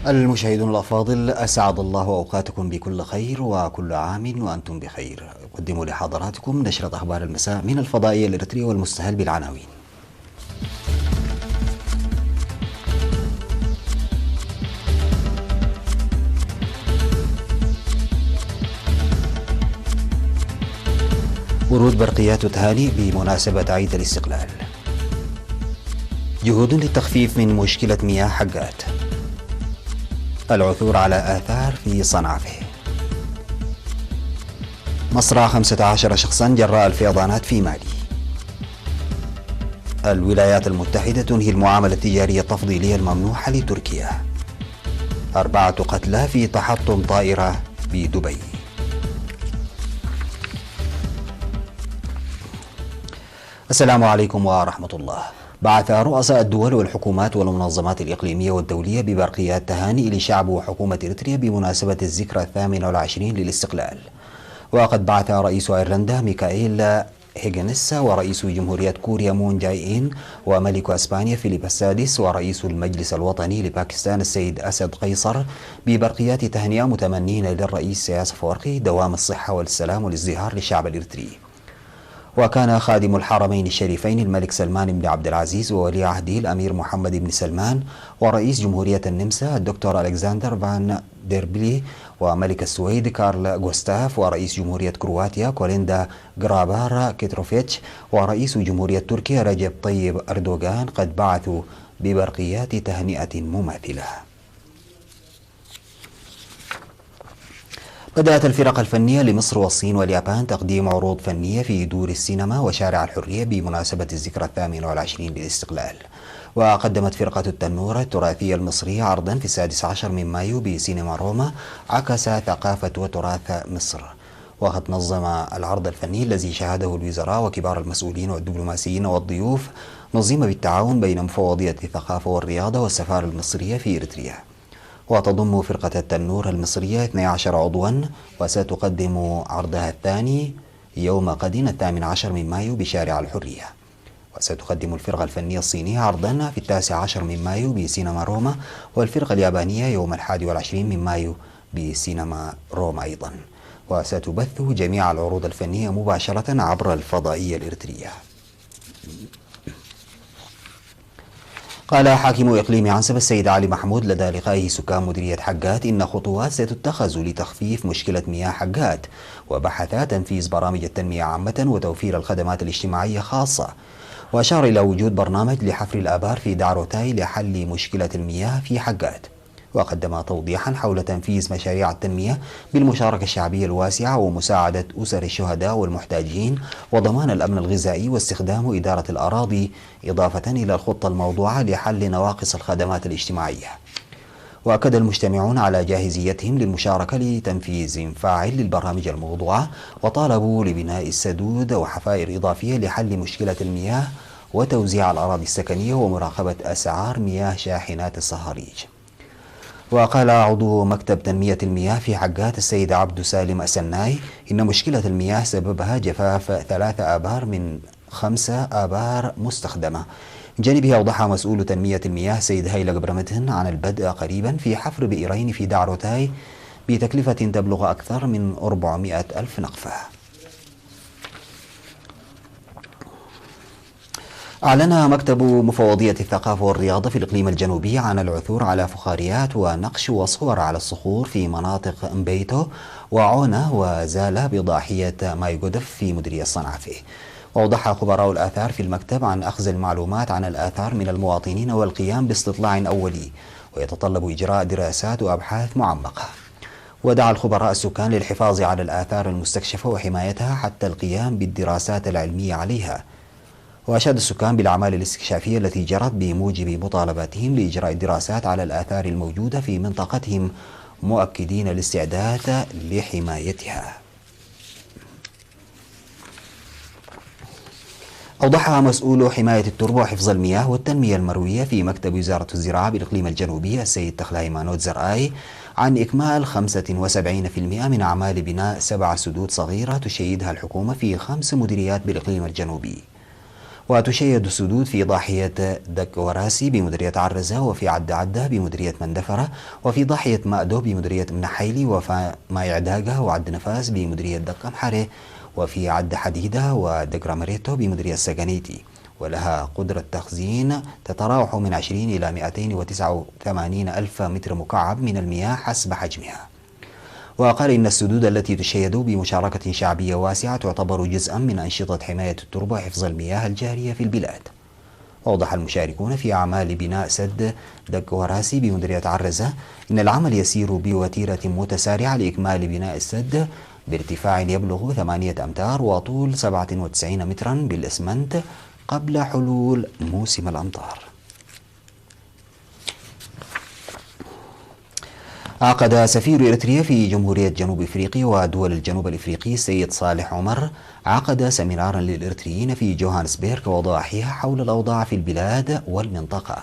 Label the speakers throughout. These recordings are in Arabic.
Speaker 1: المشاهدون الأفاضل، أسعد الله أوقاتكم بكل خير وكل عام وأنتم بخير. أقدم لحضراتكم نشرة أخبار المساء من الفضائية الإريترية والمستهل بالعناوين. ورود برقيات تهاني بمناسبة عيد الاستقلال. جهود للتخفيف من مشكلة مياه حقات. العثور على آثار في صنعفه. مصرع 15 شخصا جراء الفيضانات في مالي. الولايات المتحدة تنهي المعاملة التجارية التفضيلية الممنوحة لتركيا. 4 قتلى في تحطم طائرة بدبي. السلام عليكم ورحمة الله. بعث رؤساء الدول والحكومات والمنظمات الإقليمية والدولية ببرقيات تهاني لشعب وحكومة إريتريا بمناسبة الذكرى 28 للاستقلال. وقد بعث رئيس أيرلندا ميكائيل هيغنس ورئيس جمهورية كوريا مون جاي إن وملك أسبانيا فيليب السادس ورئيس المجلس الوطني لباكستان السيد أسد قيصر ببرقيات تهنئة متمنين للرئيس سياس أفورقي دوام الصحة والسلام والازدهار للشعب الإريتري. وكان خادم الحرمين الشريفين الملك سلمان بن عبد العزيز وولي عهده الأمير محمد بن سلمان ورئيس جمهورية النمسا الدكتور ألكسندر فان ديربلي وملك السويد كارل غوستاف ورئيس جمهورية كرواتيا كوليندا غرابار كيتروفيتش ورئيس جمهورية تركيا رجب طيب أردوغان قد بعثوا ببرقيات تهنئة مماثلة. بدأت الفرق الفنية لمصر والصين واليابان تقديم عروض فنية في دور السينما وشارع الحرية بمناسبة الذكرى 28 للاستقلال. وقدمت فرقة التنورة التراثية المصرية عرضا في 16 من مايو بسينما روما عكس ثقافة وتراث مصر. وقد نظم العرض الفني الذي شاهده الوزراء وكبار المسؤولين والدبلوماسيين والضيوف نظم بالتعاون بين مفوضية الثقافة والرياضة والسفارة المصرية في إريتريا. وتضم فرقة التنور المصرية 12 عضوا وستقدم عرضها الثاني يوم غد 18 من مايو بشارع الحرية. وستقدم الفرقة الفنية الصينية عرضا في 19 من مايو بسينما روما والفرقة اليابانية يوم 21 من مايو بسينما روما أيضا. وستبث جميع العروض الفنية مباشرة عبر الفضائية الإريترية. قال حاكم إقليم عنسب السيد علي محمود لدى لقائه سكان مديرية حقات إن خطوات ستتخذ لتخفيف مشكلة مياه حقات، وبحث تنفيذ برامج التنمية عامة وتوفير الخدمات الاجتماعية خاصة. وأشار إلى وجود برنامج لحفر الآبار في دعروتاي لحل مشكلة المياه في حقات. وقدم توضيحا حول تنفيذ مشاريع التنمية بالمشاركة الشعبية الواسعة ومساعدة أسر الشهداء والمحتاجين وضمان الأمن الغذائي واستخدام إدارة الأراضي، إضافة إلى الخطة الموضوعة لحل نواقص الخدمات الاجتماعية. وأكد المجتمعون على جاهزيتهم للمشاركة لتنفيذ فاعل للبرامج الموضوعة، وطالبوا لبناء السدود وحفائر إضافية لحل مشكلة المياه وتوزيع الأراضي السكنية ومراقبة أسعار مياه شاحنات الصهاريج. وقال عضو مكتب تنمية المياه في حقات السيد عبد سالم السناي إن مشكلة المياه سببها جفاف 3 آبار من 5 آبار مستخدمة. من جانبه أوضح مسؤول تنمية المياه سيد هيلق برمتهن عن البدء قريبا في حفر بئرين في دعروتاي بتكلفة تبلغ أكثر من 400 ألف نقفة. أعلن مكتب مفوضية الثقافة والرياضة في الإقليم الجنوبي عن العثور على فخاريات ونقش وصور على الصخور في مناطق مبيتو وعونة وزالة بضاحية مايغودف في مديرية صنعفة. وأوضح خبراء الآثار في المكتب عن أخذ المعلومات عن الآثار من المواطنين والقيام باستطلاع أولي، ويتطلب إجراء دراسات وأبحاث معمقة. ودعا الخبراء السكان للحفاظ على الآثار المستكشفة وحمايتها حتى القيام بالدراسات العلمية عليها. وأشاد السكان بالأعمال الاستكشافية التي جرت بموجب مطالباتهم لإجراء الدراسات على الآثار الموجودة في منطقتهم، مؤكدين الاستعداد لحمايتها. أوضح مسؤول حماية التربة وحفظ المياه والتنمية المروية في مكتب وزارة الزراعة بالإقليم الجنوبي السيد تخلاي مانوت زرآي عن إكمال 75% من أعمال بناء 7 سدود صغيرة تشيدها الحكومة في 5 مديريات بالإقليم الجنوبي. وتشيد السدود في ضاحية دك وراسي بمديرية عرزة، وفي عد عدة بمديرية مندفرة، وفي ضاحية مأدو بمديرية منحيلي، وفي ماي عداقة وعد نفاس بمديرية دك أمحرة، وفي عد حديدة ودك رامريتو بمديرية سجانيتي، ولها قدرة تخزين تتراوح من 20 إلى 289 ألف متر مكعب من المياه حسب حجمها. وقال إن السدود التي تشيد بمشاركة شعبية واسعة تعتبر جزءا من أنشطة حماية التربة وحفظ المياه الجارية في البلاد. وأوضح المشاركون في أعمال بناء سد دك وراسي بمديرية عرزة إن العمل يسير بوتيرة متسارعة لإكمال بناء السد بارتفاع يبلغ 8 أمتار وطول 97 مترا بالإسمنت قبل حلول موسم الأمطار. عقد سفير إريتريا في جمهورية جنوب إفريقيا ودول الجنوب الإفريقي السيد صالح عمر عقد سيمينارا للإريتريين في جوهانسبيرغ وضواحيها حول الأوضاع في البلاد والمنطقة.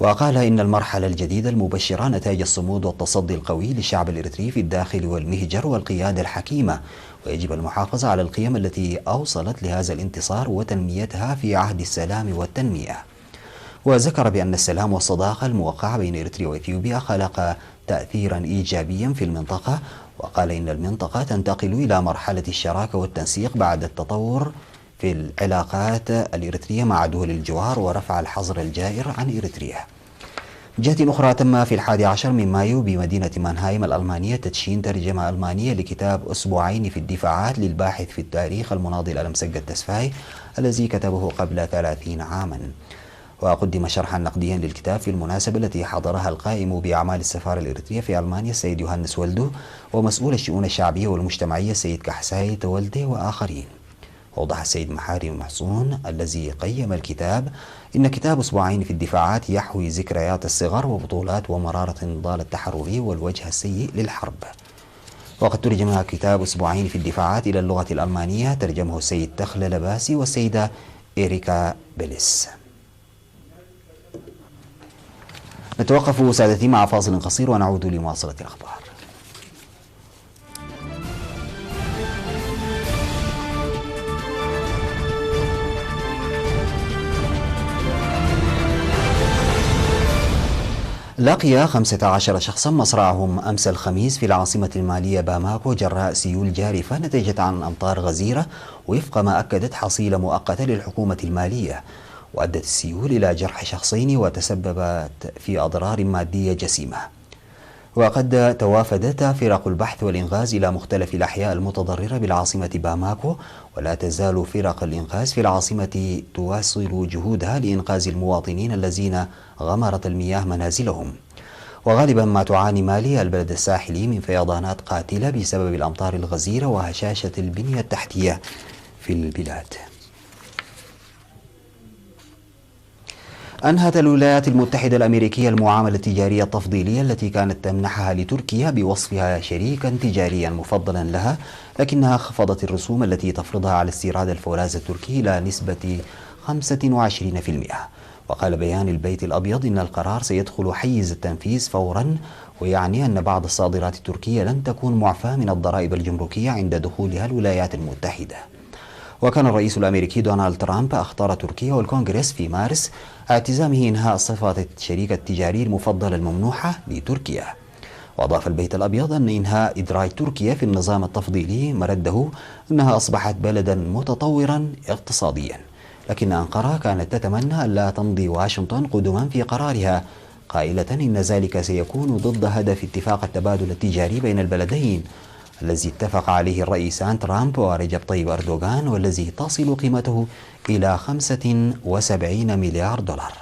Speaker 1: وقال إن المرحلة الجديدة المبشرة نتاج الصمود والتصدي القوي للشعب الإريتري في الداخل والمهجر والقيادة الحكيمة، ويجب المحافظة على القيم التي أوصلت لهذا الانتصار وتنميتها في عهد السلام والتنمية. وذكر بأن السلام والصداقة الموقعة بين إريتريا وإثيوبيا خلق تأثيرا إيجابيا في المنطقة. وقال إن المنطقة تنتقل إلى مرحلة الشراكة والتنسيق بعد التطور في العلاقات الإريترية مع دول الجوار ورفع الحظر الجائر عن إريتريا. جهة أخرى تم في 11 من مايو بمدينة مانهايم الألمانية تدشين ترجمة ألمانية لكتاب أسبوعين في الدفاعات للباحث في التاريخ المناضل ألمسجد التسفاي الذي كتبه قبل 30 عاما. وقدم شرحا نقديا للكتاب في المناسبة التي حضرها القائم بأعمال السفارة الإريترية في ألمانيا السيد يوهانس ولدو، ومسؤول الشؤون الشعبية والمجتمعية السيد كحساي تولدي وآخرين. وأوضح السيد محاري محصون الذي قيم الكتاب إن كتاب أسبوعين في الدفاعات يحوي ذكريات الصغر وبطولات ومرارة النضال التحرري والوجه السيء للحرب. وقد ترجم كتاب أسبوعين في الدفاعات إلى اللغة الألمانية، ترجمه السيد تخل لباسي والسيدة إريكا بيليس. نتوقف سادتي مع فاصل قصير ونعود لمواصلة الأخبار. لقي 15 شخصا مصرعهم أمس الخميس في العاصمة المالية باماكو جراء سيول جارفة نتجت عن أمطار غزيرة، وفق ما أكدت حصيلة مؤقتة للحكومة المالية. وأدت السيول إلى جرح شخصين وتسببت في أضرار مادية جسيمة. وقد توافدت فرق البحث والإنقاذ إلى مختلف الأحياء المتضررة بالعاصمة باماكو، ولا تزال فرق الإنقاذ في العاصمة تواصل جهودها لإنقاذ المواطنين الذين غمرت المياه منازلهم. وغالبا ما تعاني مالي البلد الساحلي من فيضانات قاتلة بسبب الأمطار الغزيرة وهشاشة البنية التحتية في البلاد. أنهت الولايات المتحدة الأمريكية المعاملة التجارية التفضيلية التي كانت تمنحها لتركيا بوصفها شريكا تجاريا مفضلا لها، لكنها خفضت الرسوم التي تفرضها على استيراد الفولاذ التركي إلى نسبة 25%. وقال بيان البيت الأبيض إن القرار سيدخل حيز التنفيذ فورا، ويعني أن بعض الصادرات التركية لن تكون معفاة من الضرائب الجمركية عند دخولها الولايات المتحدة. وكان الرئيس الأمريكي دونالد ترامب أخطر تركيا والكونغرس في مارس اعتزامه إنهاء صفة الشريك التجاري المفضل الممنوحة لتركيا. وأضاف البيت الأبيض أن إنهاء إدراج تركيا في النظام التفضيلي مرده أنها أصبحت بلدا متطورا اقتصاديا، لكن أنقرة كانت تتمنى ألا تمضي واشنطن قدما في قرارها، قائلة إن ذلك سيكون ضد هدف اتفاق التبادل التجاري بين البلدين الذي اتفق عليه الرئيسان ترامب ورجب طيب أردوغان، والذي تصل قيمته إلى 75 مليار دولار.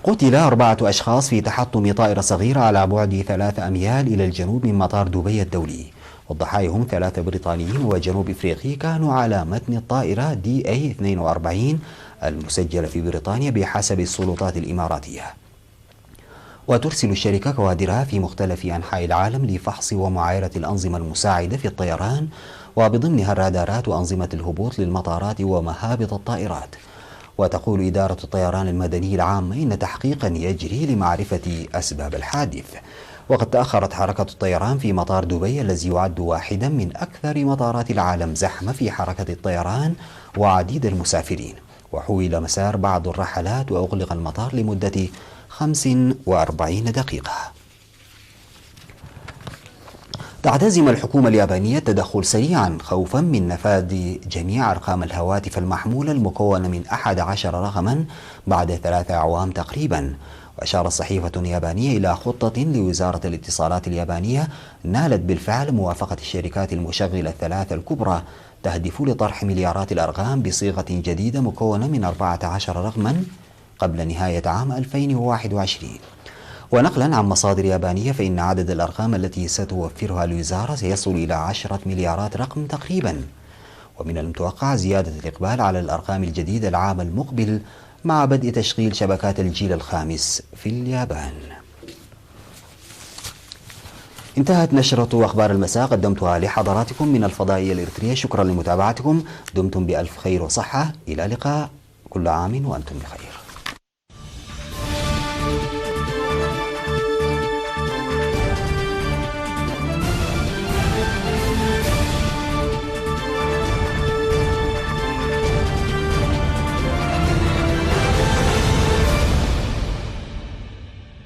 Speaker 1: قتل 4 أشخاص في تحطم طائرة صغيرة على بعد 3 أميال إلى الجنوب من مطار دبي الدولي، والضحايا هم 3 بريطانيين وجنوب إفريقي كانوا على متن الطائرة DA-42 المسجلة في بريطانيا بحسب السلطات الإماراتية. وترسل الشركة كوادرها في مختلف أنحاء العالم لفحص ومعايرة الأنظمة المساعدة في الطيران، وبضمنها الرادارات وأنظمة الهبوط للمطارات ومهابط الطائرات. وتقول إدارة الطيران المدني العامة إن تحقيقا يجري لمعرفة أسباب الحادث. وقد تأخرت حركة الطيران في مطار دبي الذي يعد واحدا من أكثر مطارات العالم زحمة في حركة الطيران وعديد المسافرين، وحول مسار بعض الرحلات وأغلق المطار لمدة 45 دقيقة. تعتزم الحكومة اليابانية التدخل سريعا خوفا من نفاذ جميع أرقام الهواتف المحمولة المكونة من 11 رقما بعد 3 أعوام تقريبا. وأشارت صحيفة يابانية إلى خطة لوزارة الاتصالات اليابانية نالت بالفعل موافقة الشركات المشغلة الثلاث الكبرى تهدف لطرح مليارات الأرقام بصيغة جديدة مكونة من 14 رقما قبل نهاية عام 2021. ونقلا عن مصادر يابانية فإن عدد الأرقام التي ستوفرها الوزارة سيصل إلى 10 مليارات رقم تقريبا. ومن المتوقع زيادة الإقبال على الأرقام الجديدة العام المقبل مع بدء تشغيل شبكات الجيل الخامس في اليابان. انتهت نشرة أخبار المساء قدمتها لحضراتكم من الفضائية الإريترية. شكرا لمتابعتكم، دمتم بألف خير وصحة، إلى اللقاء، كل عام وأنتم بخير.